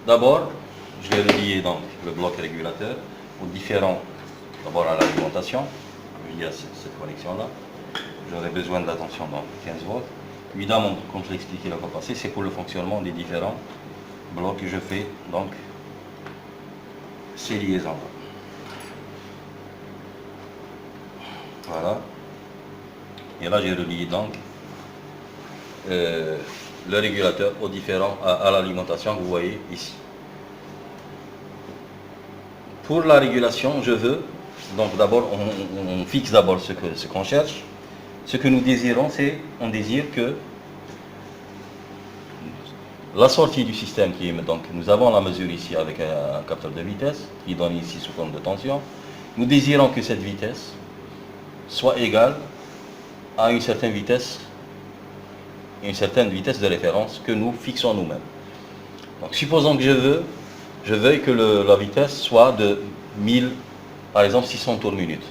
D'abord, je vais relier donc le bloc régulateur aux différents, d'abord à l'alimentation, via cette connexion-là. J'aurai besoin de la tension donc 15 volts. Évidemment, comme je l'ai expliqué la fois passée, c'est pour le fonctionnement des différents blocs que je fais donc ces liaisons-là. Voilà. Et là, j'ai relié donc le régulateur aux différents à l'alimentation que vous voyez ici. Pour la régulation, je veux, donc d'abord, on fixe d'abord ce qu'on cherche. Ce que nous désirons, c'est, on désire que la sortie du système qui est, donc nous avons la mesure ici avec un capteur de vitesse, qui donne ici sous forme de tension. Nous désirons que cette vitesse soit égale à une certaine vitesse de référence que nous fixons nous-mêmes. Donc supposons que je veuille que la vitesse soit de 1000, par exemple 600 tours minute.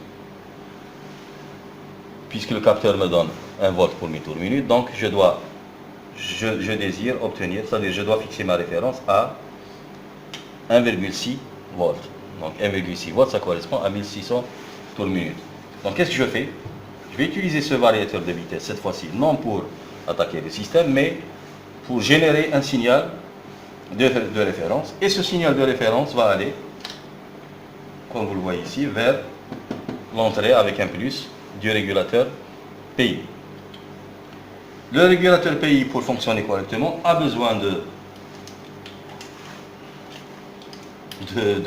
Puisque le capteur me donne 1 volt pour 1000 tours minute, donc je désire obtenir, c'est-à-dire je dois fixer ma référence à 1,6 volts. Donc 1,6 volts, ça correspond à 1600 tours minute. Donc qu'est-ce que je fais? Je vais utiliser ce variateur de vitesse, cette fois-ci, non pour attaquer le système, mais pour générer un signal de référence. Et ce signal de référence va aller, comme vous le voyez ici, vers l'entrée avec un plus du régulateur PI. Le régulateur PI, pour fonctionner correctement, a besoin de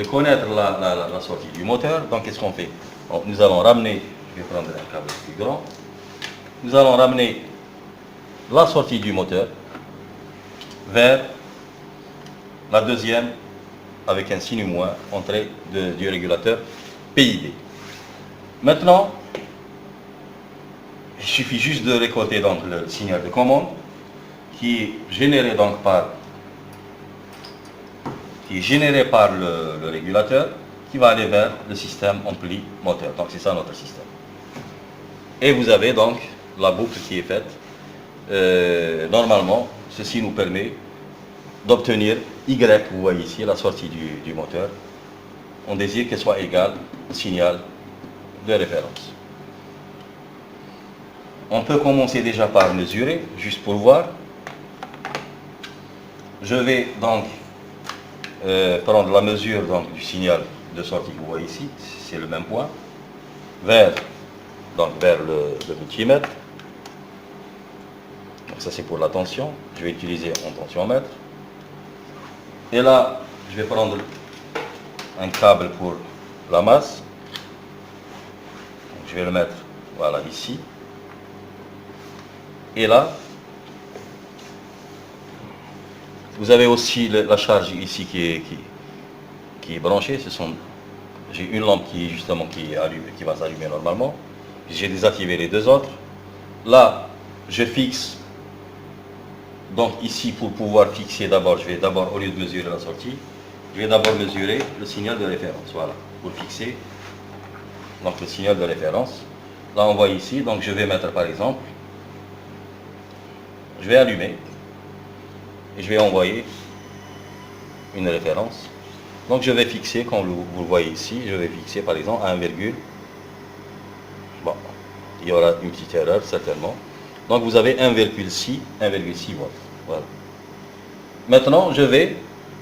connaître la sortie du moteur. Donc qu'est-ce qu'on fait? Donc, nous allons ramener, je vais prendre un câble plus grand, nous allons ramener la sortie du moteur vers la deuxième, avec un signe moins, entrée du régulateur PID. Maintenant, il suffit juste de récolter donc le signal de commande qui est généré donc par le régulateur, qui va aller vers le système ampli moteur. Donc c'est ça notre système. Et vous avez donc la boucle qui est faite. Normalement, ceci nous permet d'obtenir Y, vous voyez ici, la sortie du moteur. On désire qu'elle soit égale au signal de référence. On peut commencer déjà par mesurer, juste pour voir. Je vais donc prendre la mesure donc, du signal de sortie que vous voyez ici, c'est le même point, vers le multimètre. Donc ça c'est pour la tension, je vais utiliser un tensiomètre. Et là, je vais prendre un câble pour la masse. Donc, je vais le mettre, voilà, ici. Et là, vous avez aussi la charge ici qui est branchée. J'ai une lampe qui va s'allumer normalement. J'ai désactivé les deux autres. Là, je fixe. Donc ici, pour pouvoir fixer d'abord, je vais d'abord, au lieu de mesurer la sortie, je vais d'abord mesurer le signal de référence. Voilà, pour fixer donc le signal de référence. Là, on voit ici, donc je vais mettre par exemple, je vais allumer et je vais envoyer une référence. Donc je vais fixer, comme vous le voyez ici, je vais fixer par exemple à 1, bon, il y aura une petite erreur certainement. Donc vous avez 1,6 volts. Voilà. Maintenant, je vais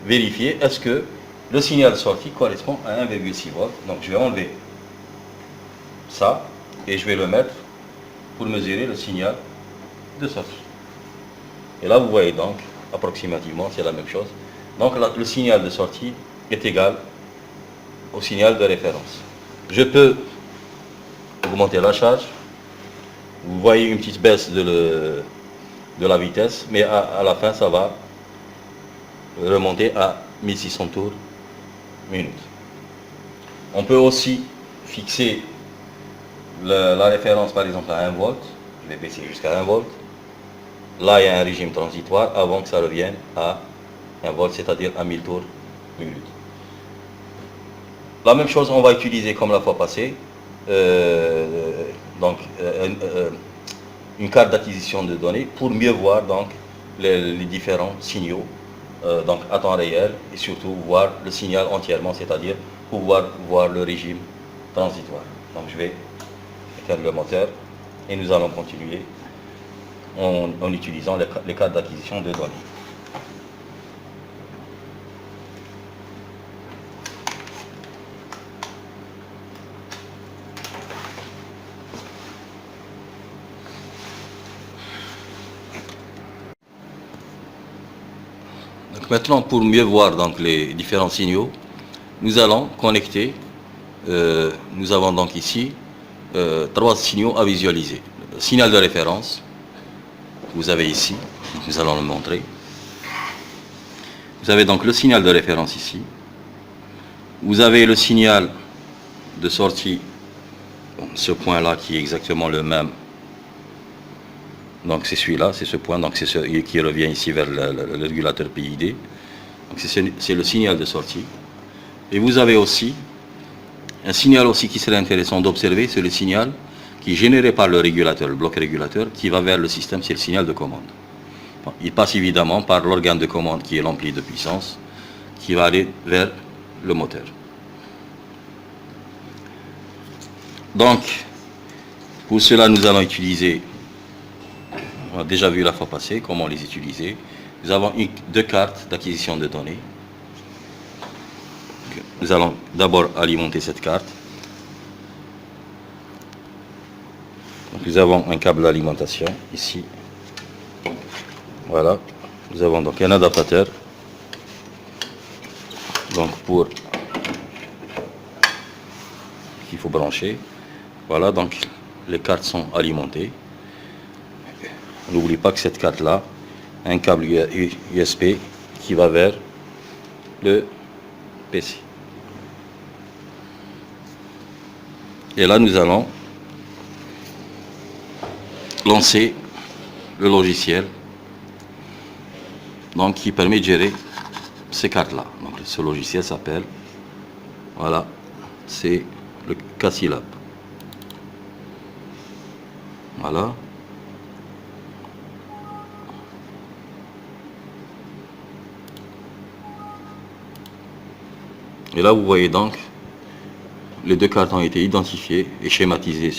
vérifier est-ce que le signal sorti correspond à 1,6 volts. Donc je vais enlever ça et je vais le mettre pour mesurer le signal de sortie. Et là, vous voyez donc, approximativement, c'est la même chose. Donc le signal de sortie est égal au signal de référence. Je peux augmenter la charge. Vous voyez une petite baisse de la vitesse, mais à la fin, ça va remonter à 1600 tours minute. On peut aussi fixer la référence, par exemple, à 1 volt. Je vais baisser jusqu'à 1 volt. Là, il y a un régime transitoire avant que ça revienne à 1 volt, c'est-à-dire à 1000 tours minute. La même chose, on va utiliser comme la fois passée, une carte d'acquisition de données pour mieux voir donc les différents signaux donc à temps réel, et surtout voir le signal entièrement, c'est-à-dire pouvoir voir le régime transitoire. Donc je vais éteindre le moteur et nous allons continuer en utilisant les cartes d'acquisition de données. Donc maintenant, pour mieux voir donc les différents signaux, nous allons connecter. Nous avons donc ici 3 signaux à visualiser. Le signal de référence, vous avez ici, nous allons le montrer. Vous avez donc le signal de référence ici. Vous avez le signal de sortie, bon, ce point-là qui est exactement le même. Donc c'est celui-là, c'est ce point, donc c'est ce qui revient ici vers le régulateur PID. Donc c'est le signal de sortie. Et vous avez aussi un signal aussi qui serait intéressant d'observer, c'est le signal qui est généré par le régulateur, le bloc régulateur, qui va vers le système, c'est le signal de commande. Bon, il passe évidemment par l'organe de commande qui est l'ampli de puissance, qui va aller vers le moteur. Donc, pour cela, nous allons utiliser, on a déjà vu la fois passée comment les utiliser. Nous avons 2 cartes d'acquisition de données. Nous allons d'abord alimenter cette carte. Donc, nous avons un câble d'alimentation ici. Voilà. Nous avons donc un adaptateur. Donc pour qu'il faut brancher. Voilà, donc les cartes sont alimentées. N'oubliez pas que cette carte-là a un câble USB qui va vers le PC. Et là, nous allons lancer le logiciel donc, qui permet de gérer ces cartes-là. Donc, ce logiciel s'appelle, voilà, c'est le Cassilab. Voilà. Et là, vous voyez donc, les 2 cartes ont été identifiées et schématisées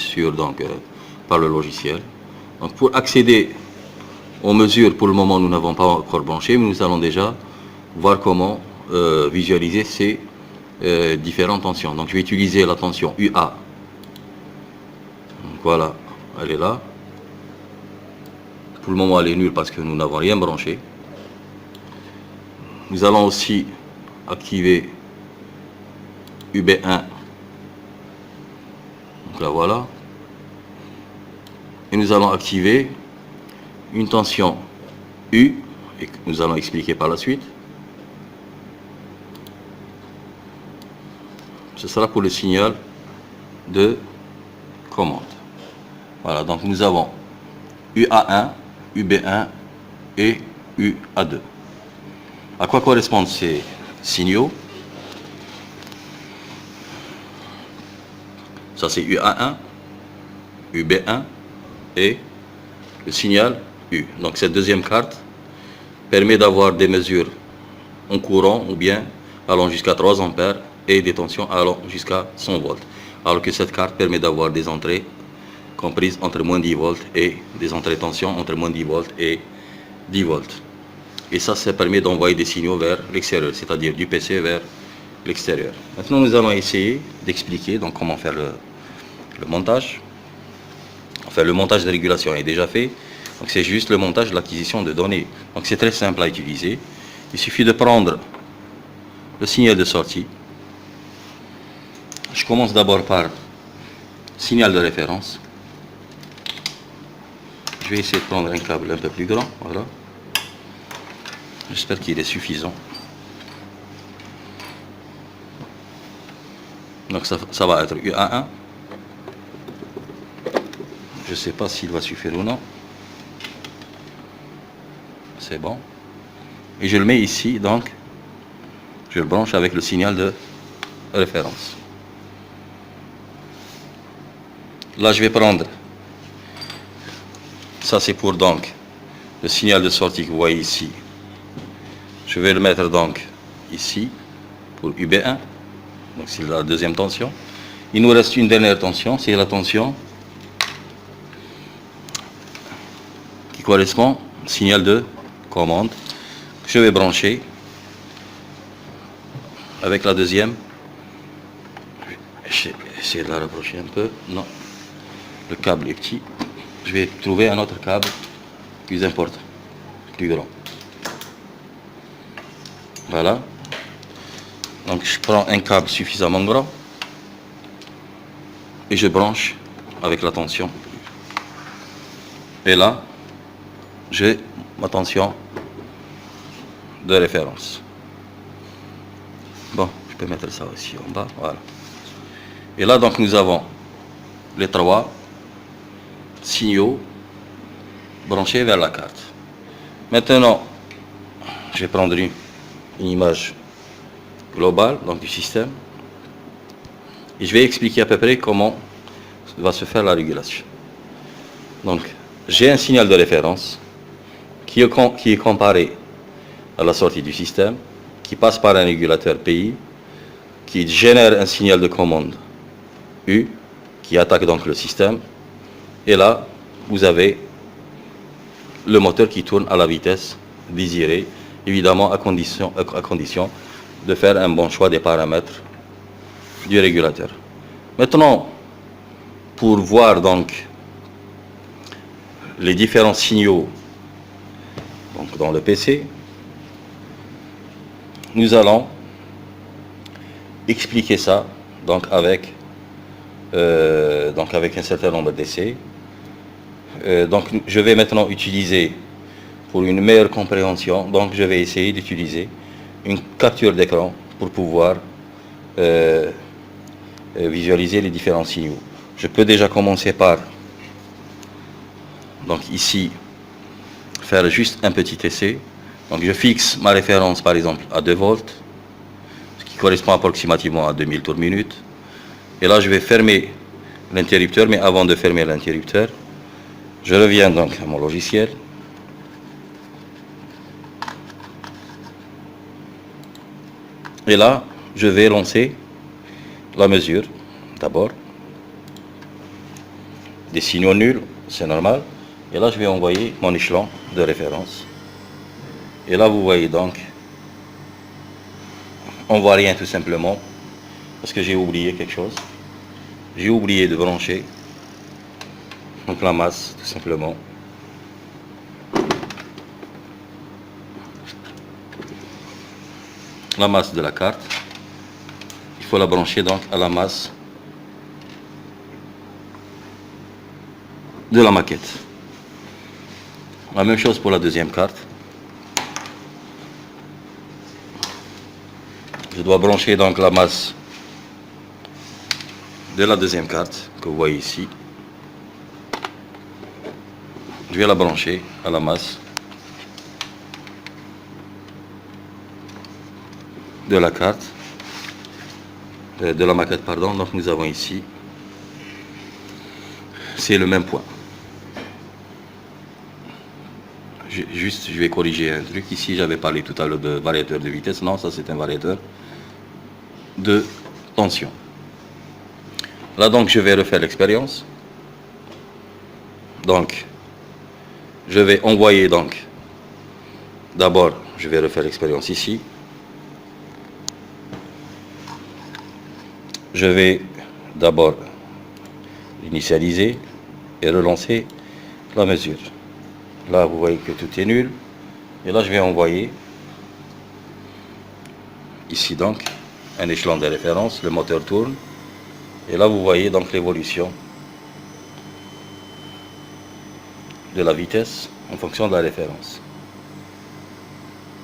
par le logiciel. Donc, pour accéder aux mesures, pour le moment, nous n'avons pas encore branché, mais nous allons déjà voir comment visualiser ces différentes tensions. Donc, je vais utiliser la tension UA. Donc, voilà, elle est là. Pour le moment, elle est nulle parce que nous n'avons rien branché. Nous allons aussi activer UB1. Donc là, voilà. Et nous allons activer une tension U, et que nous allons expliquer par la suite. Ce sera pour le signal de commande. Voilà, donc nous avons UA1, UB1 et UA2. À quoi correspondent ces signaux? Ça c'est UA1, UB1 et le signal U. Donc cette deuxième carte permet d'avoir des mesures en courant ou bien allant jusqu'à 3 ampères et des tensions allant jusqu'à 100 volts. Alors que cette carte permet d'avoir des entrées comprises entre moins 10 volts et des entrées tension entre moins 10 volts et 10 volts. Et ça permet d'envoyer des signaux vers l'extérieur, c'est-à-dire du PC vers l'extérieur. Maintenant, nous allons essayer d'expliquer donc comment faire le montage. Enfin, le montage de régulation est déjà fait. Donc, c'est juste le montage de l'acquisition de données. Donc, c'est très simple à utiliser. Il suffit de prendre le signal de sortie. Je commence d'abord par signal de référence. Je vais essayer de prendre un câble un peu plus grand. Voilà. J'espère qu'il est suffisant. Donc ça va être UA1. Je ne sais pas s'il va suffire ou non. C'est bon. Et je le mets ici, donc je le branche avec le signal de référence. Là, je vais prendre, ça c'est pour donc le signal de sortie que vous voyez ici, Je vais le mettre donc ici pour UB1. Donc c'est la deuxième tension. Il nous reste une dernière tension, c'est la tension qui correspond au signal de commande que je vais brancher avec la deuxième. Je vais essayer de la rapprocher un peu. Non, le câble est petit. Je vais trouver un autre câble plus important, plus grand. Voilà. Donc je prends un câble suffisamment grand et je branche avec la tension. Et là, j'ai ma tension de référence. Bon, je peux mettre ça aussi en bas, voilà. Et là, donc, nous avons les 3 signaux branchés vers la carte. Maintenant, je vais prendre une image globale donc, du système et je vais expliquer à peu près comment va se faire la régulation. Donc, j'ai un signal de référence qui est comparé à la sortie du système, qui passe par un régulateur PI, qui génère un signal de commande U, qui attaque donc le système. Et là, vous avez le moteur qui tourne à la vitesse désirée, évidemment à condition de faire un bon choix des paramètres du régulateur. Maintenant, pour voir donc les différents signaux donc dans le PC, nous allons expliquer ça donc avec un certain nombre d'essais. Donc je vais maintenant utiliser, pour une meilleure compréhension, donc je vais essayer d'utiliser une capture d'écran pour pouvoir visualiser les différents signaux. Je peux déjà commencer par, donc ici, faire juste un petit essai. Donc je fixe ma référence par exemple à 2 volts, ce qui correspond approximativement à 2000 tours minute. Et là je vais fermer l'interrupteur, mais avant de fermer l'interrupteur, je reviens donc à mon logiciel. Et là, je vais lancer la mesure. D'abord, des signaux nuls, c'est normal. Et là, je vais envoyer mon échelon de référence. Et là, vous voyez donc, on ne voit rien tout simplement, parce que j'ai oublié quelque chose. J'ai oublié de brancher donc la masse, tout simplement. La masse de la carte. Il faut la brancher donc à la masse de la maquette. La même chose pour la deuxième carte. Je dois brancher donc la masse de la deuxième carte que vous voyez ici. Je vais la brancher à la masse de la carte, de la maquette, pardon. Donc nous avons ici, c'est le même point. Juste, je vais corriger un truc. Ici, j'avais parlé tout à l'heure de variateur de vitesse. Non, ça c'est un variateur de tension. Là donc, je vais refaire l'expérience. Donc, je vais envoyer donc, d'abord, je vais refaire l'expérience ici. Je vais d'abord initialiser et relancer la mesure. Là, vous voyez que tout est nul. Et là, je vais envoyer ici donc un échelon de référence. Le moteur tourne. Et là, vous voyez donc l'évolution de la vitesse en fonction de la référence.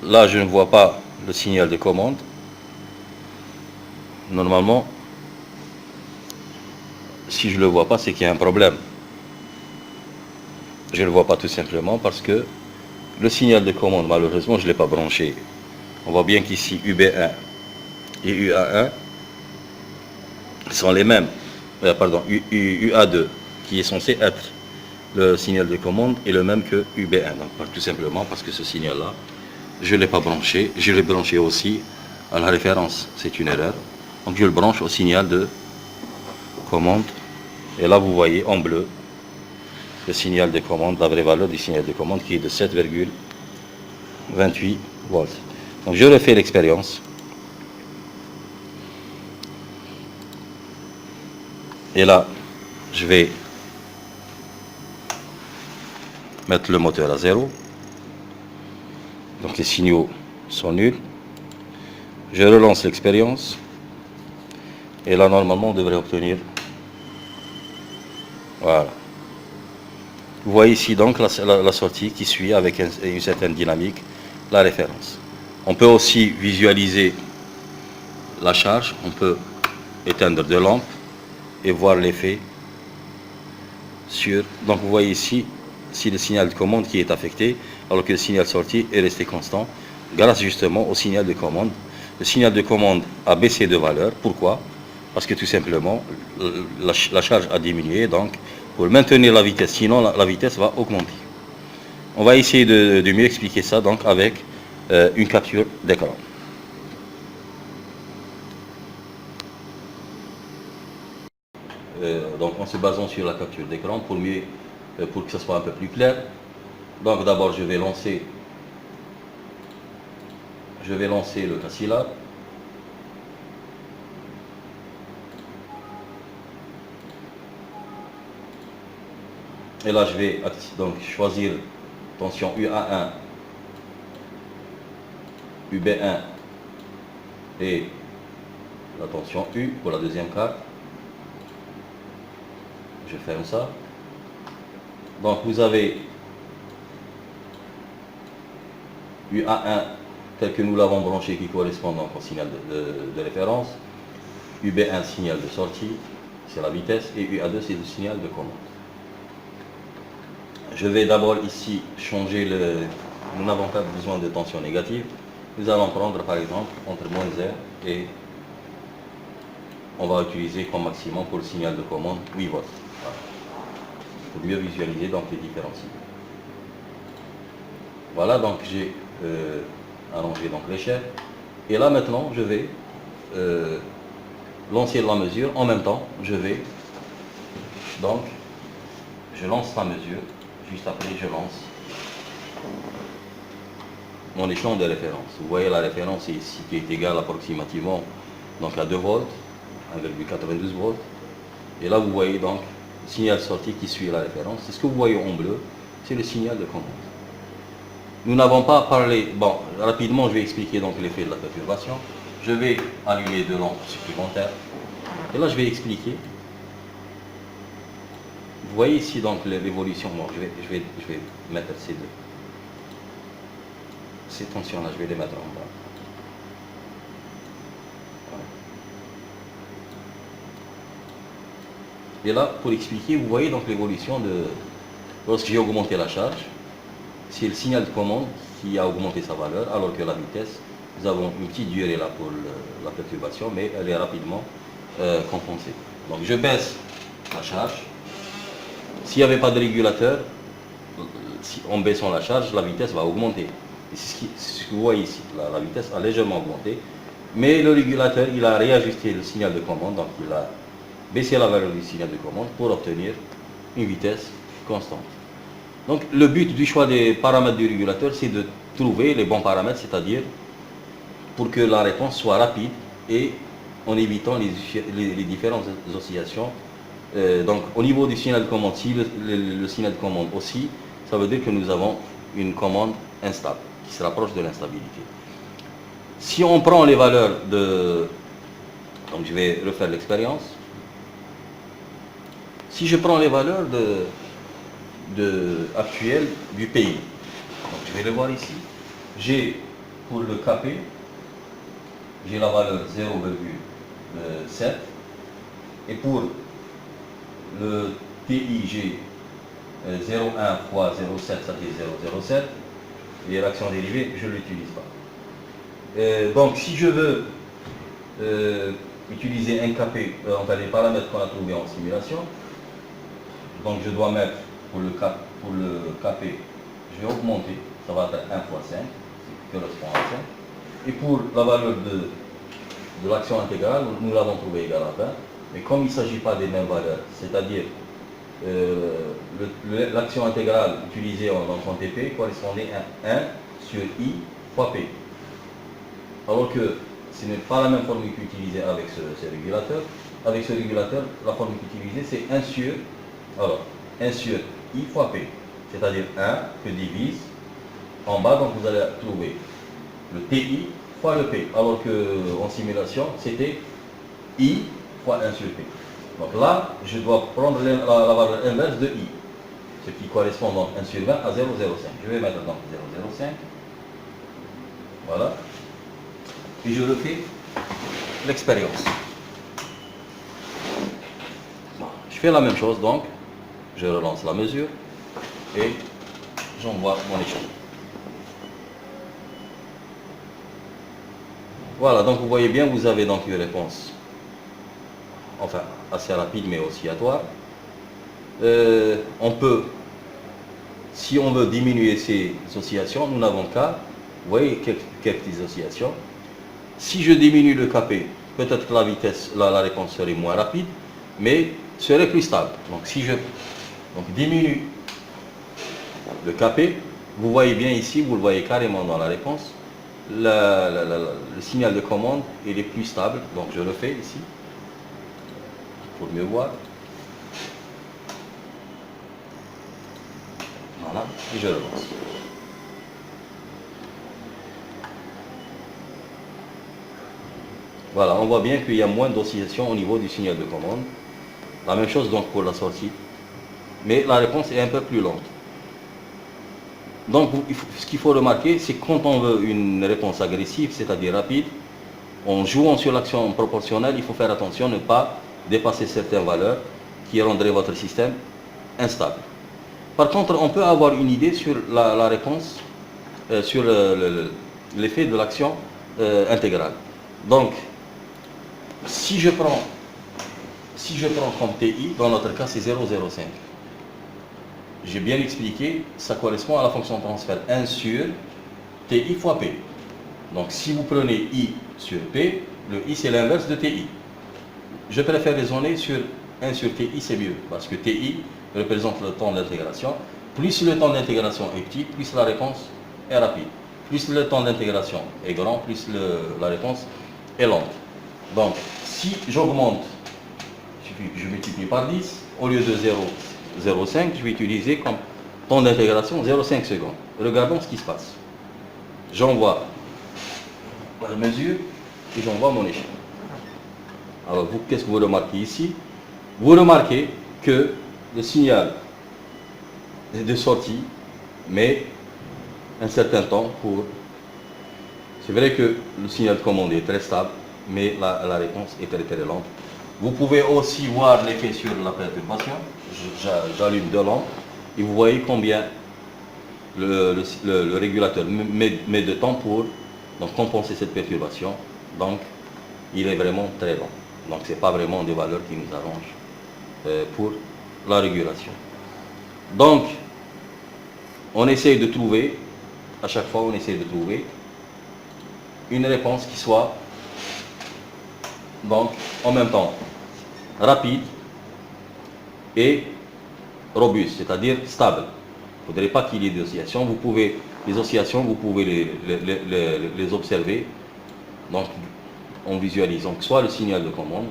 Là, je ne vois pas le signal de commande. Normalement, si je ne le vois pas, c'est qu'il y a un problème. Je ne le vois pas tout simplement parce que le signal de commande, malheureusement, je ne l'ai pas branché. On voit bien qu'ici, UB1 et UA1 sont les mêmes. Pardon, UA2, qui est censé être le signal de commande, est le même que UB1. Donc, tout simplement parce que ce signal-là je ne l'ai pas branché. Je l'ai branché aussi à la référence. C'est une erreur. Donc je le branche au signal de commande. Et là, vous voyez en bleu le signal de commande, la vraie valeur du signal de commande qui est de 7,28 volts. Donc je refais l'expérience. Et là, je vais mettre le moteur à 0. Donc les signaux sont nuls. Je relance l'expérience. Et là, normalement, on devrait obtenir... Voilà. Vous voyez ici donc la sortie qui suit avec une certaine dynamique, la référence. On peut aussi visualiser la charge. On peut éteindre deux lampes et voir l'effet sur... Donc vous voyez ici, si le signal de commande qui est affecté, alors que le signal sortie est resté constant, grâce justement au signal de commande. Le signal de commande a baissé de valeur. Pourquoi? Parce que tout simplement, la charge a diminué, donc pour maintenir la vitesse, sinon la vitesse va augmenter. On va essayer de mieux expliquer ça donc avec une capture d'écran. Donc en se basant sur la capture d'écran pour que ce soit un peu plus clair. Donc d'abord je vais lancer le Casilab. Et là je vais donc choisir tension UA1, UB1 et la tension U pour la deuxième carte. Je ferme ça. Donc vous avez UA1 tel que nous l'avons branché qui correspond donc au signal de référence. UB1 signal de sortie, c'est la vitesse, et UA2 c'est le signal de commande. Je vais d'abord ici changer nous n'avons pas besoin de tension négative. Nous allons prendre par exemple entre moins 0 et on va utiliser comme maximum pour le signal de commande 8 volts. Voilà. Pour mieux visualiser donc les différents signaux. Voilà, donc j'ai allongé donc l'échelle. Et là maintenant je vais lancer la mesure. En même temps, je lance la mesure. Juste après, je lance mon échelon de référence. Vous voyez la référence ici qui est égale approximativement donc à 2 volts, 1,92 volts. Et là, vous voyez donc le signal sorti qui suit la référence. C'est ce que vous voyez en bleu, c'est le signal de commande. Nous n'avons pas parlé, bon, rapidement, je vais expliquer donc l'effet de la perturbation. Je vais allumer deux lampes supplémentaires. Et là, je vais expliquer. Vous voyez ici donc l'évolution. Bon, je vais mettre ces tensions-là, je vais les mettre en bas. Voilà. Et là, pour expliquer, vous voyez donc l'évolution lorsque j'ai augmenté la charge, c'est le signal de commande qui a augmenté sa valeur, alors que la vitesse, nous avons une petite durée là pour la perturbation, mais elle est rapidement compensée. Donc je baisse la charge. S'il n'y avait pas de régulateur, en baissant la charge, la vitesse va augmenter. C'est ce que vous voyez ici. La vitesse a légèrement augmenté. Mais le régulateur, il a réajusté le signal de commande. Donc il a baissé la valeur du signal de commande pour obtenir une vitesse constante. Donc le but du choix des paramètres du régulateur, c'est de trouver les bons paramètres, c'est-à-dire pour que la réponse soit rapide et en évitant les différentes oscillations. Donc au niveau du signal de commande, si le signal de commande aussi, ça veut dire que nous avons une commande instable, qui se rapproche de l'instabilité. Si on prend les valeurs donc je vais refaire l'expérience. Si je prends les valeurs actuelles du pays, donc je vais les voir ici. J'ai pour le KP, j'ai la valeur 0,7 et pour le TIG 0,1 fois 0,7, ça fait 0,07. Les réactions dérivées, je ne l'utilise pas. Donc si je veux utiliser un KP, enfin les paramètres qu'on a trouvés en simulation, donc je dois mettre pour le KP, je vais augmenter, ça va être 1 fois 5, correspond à 5. Et pour la valeur de l'action intégrale, nous l'avons trouvé égale à 20. Mais comme il ne s'agit pas des mêmes valeurs, c'est-à-dire l'action intégrale utilisée en TP correspondait à 1 sur I fois P. Alors que ce n'est pas la même formule qu'utilisée avec ce régulateur. Avec ce régulateur, la formule utilisée c'est 1 sur, alors, 1 sur I fois P. C'est-à-dire 1 que divise en bas, donc vous allez trouver le TI fois le P. Alors qu'en simulation, c'était I fois 1 sur P. Donc là, je dois prendre la valeur inverse de I, ce qui correspond donc 1 sur 20 à 0,05. Je vais mettre donc 0,05. Voilà. Et je refais l'expérience. Bon, je fais la même chose donc. Je relance la mesure et j'envoie mon échelle. Voilà, donc vous voyez bien, vous avez donc une réponse, enfin assez rapide mais oscillatoire. On peut, si on veut diminuer ces oscillations, nous n'avons qu'à, vous voyez quelques oscillations. Si je diminue le KP, peut-être que la vitesse, la réponse serait moins rapide, mais serait plus stable. Donc si je diminue le KP, vous voyez bien ici, vous le voyez carrément dans la réponse, le signal de commande il est plus stable. Donc je le fais ici pour mieux voir. Voilà, et je relance. Voilà, on voit bien qu'il y a moins d'oscillation au niveau du signal de commande. La même chose donc pour la sortie. Mais la réponse est un peu plus lente. Donc ce qu'il faut remarquer, c'est que quand on veut une réponse agressive, c'est-à-dire rapide, en jouant sur l'action proportionnelle, il faut faire attention à ne pas dépasser certaines valeurs qui rendraient votre système instable. Par contre, on peut avoir une idée sur la réponse, sur l'effet de l'action intégrale. Donc, si je prends comme TI, dans notre cas c'est 0,05. J'ai bien expliqué, ça correspond à la fonction de transfert 1 sur TI fois P. Donc si vous prenez I sur P, le I c'est l'inverse de TI. Je préfère raisonner sur 1 sur TI, c'est mieux, parce que TI représente le temps d'intégration. Plus le temps d'intégration est petit, plus la réponse est rapide. Plus le temps d'intégration est grand, plus la réponse est lente. Donc si j'augmente, je multiplie par 10, au lieu de 0,05, je vais utiliser comme temps d'intégration 0,5 secondes. Regardons ce qui se passe. J'envoie la mesure et j'envoie mon échelle. Alors vous, qu'est-ce que vous remarquez ici? Vous remarquez que le signal de sortie met un certain temps pour... C'est vrai que le signal de commande est très stable, mais la réponse est très très lente. Vous pouvez aussi voir l'effet sur la perturbation. J'allume deux lampes et vous voyez combien le régulateur met de temps pour compenser cette perturbation. Donc il est vraiment très lent. Donc ce n'est pas vraiment des valeurs qui nous arrangent pour la régulation. Donc on essaye de trouver, à chaque fois on essaye de trouver une réponse qui soit donc en même temps rapide et robuste, c'est-à-dire stable. Il ne faudrait pas qu'il y ait d'oscillations. Les oscillations, vous pouvez les observer donc, en visualisant soit le signal de commande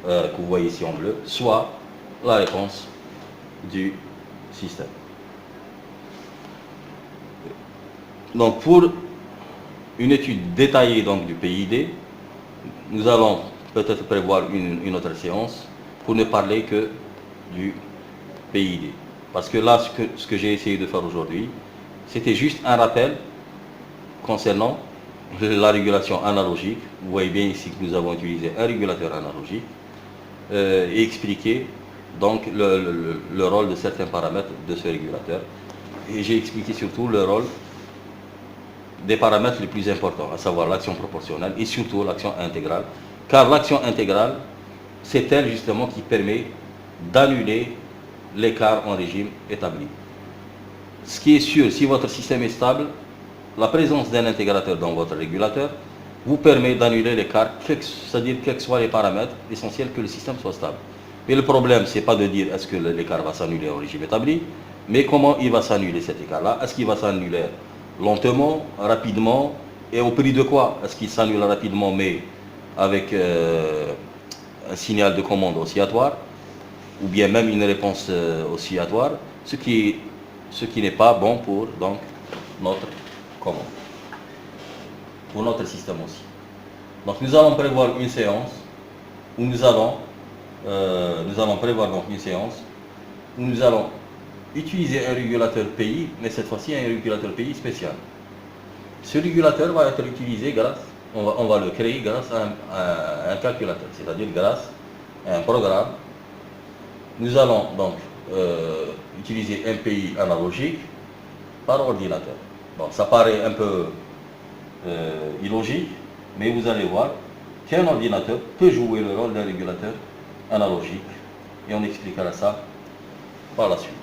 que vous voyez ici en bleu, soit la réponse du système. Donc pour une étude détaillée donc, du PID, nous allons peut-être prévoir une autre séance pour ne parler que du PID. Parce que là, ce que j'ai essayé de faire aujourd'hui, c'était juste un rappel concernant la régulation analogique. Vous voyez bien ici que nous avons utilisé un régulateur analogique et expliquer donc le rôle de certains paramètres de ce régulateur. Et j'ai expliqué surtout le rôle des paramètres les plus importants, à savoir l'action proportionnelle et surtout l'action intégrale. Car l'action intégrale, c'est elle justement qui permet d'annuler l'écart en régime établi. Ce qui est sûr, si votre système est stable, la présence d'un intégrateur dans votre régulateur vous permet d'annuler l'écart, c'est-à-dire quels que soient les paramètres, l'essentiel que le système soit stable. Mais le problème, ce n'est pas de dire est-ce que l'écart va s'annuler en régime établi, mais comment il va s'annuler cet écart-là. Est-ce qu'il va s'annuler lentement, rapidement, et au prix de quoi? Est-ce qu'il s'annule rapidement, mais avec un signal de commande oscillatoire, ou bien même une réponse oscillatoire, ce qui n'est pas bon pour donc, notre commande, pour notre système aussi. Donc nous allons prévoir une séance où nous allons prévoir donc une séance où nous allons utiliser un régulateur PI, mais cette fois-ci un régulateur PI spécial. Ce régulateur va être utilisé grâce, on va le créer grâce à un calculateur, c'est-à-dire grâce à un programme. Nous allons donc utiliser un PI analogique par ordinateur. Bon, ça paraît un peu illogique, mais vous allez voir qu'un ordinateur peut jouer le rôle d'un régulateur analogique, et on expliquera ça par la suite.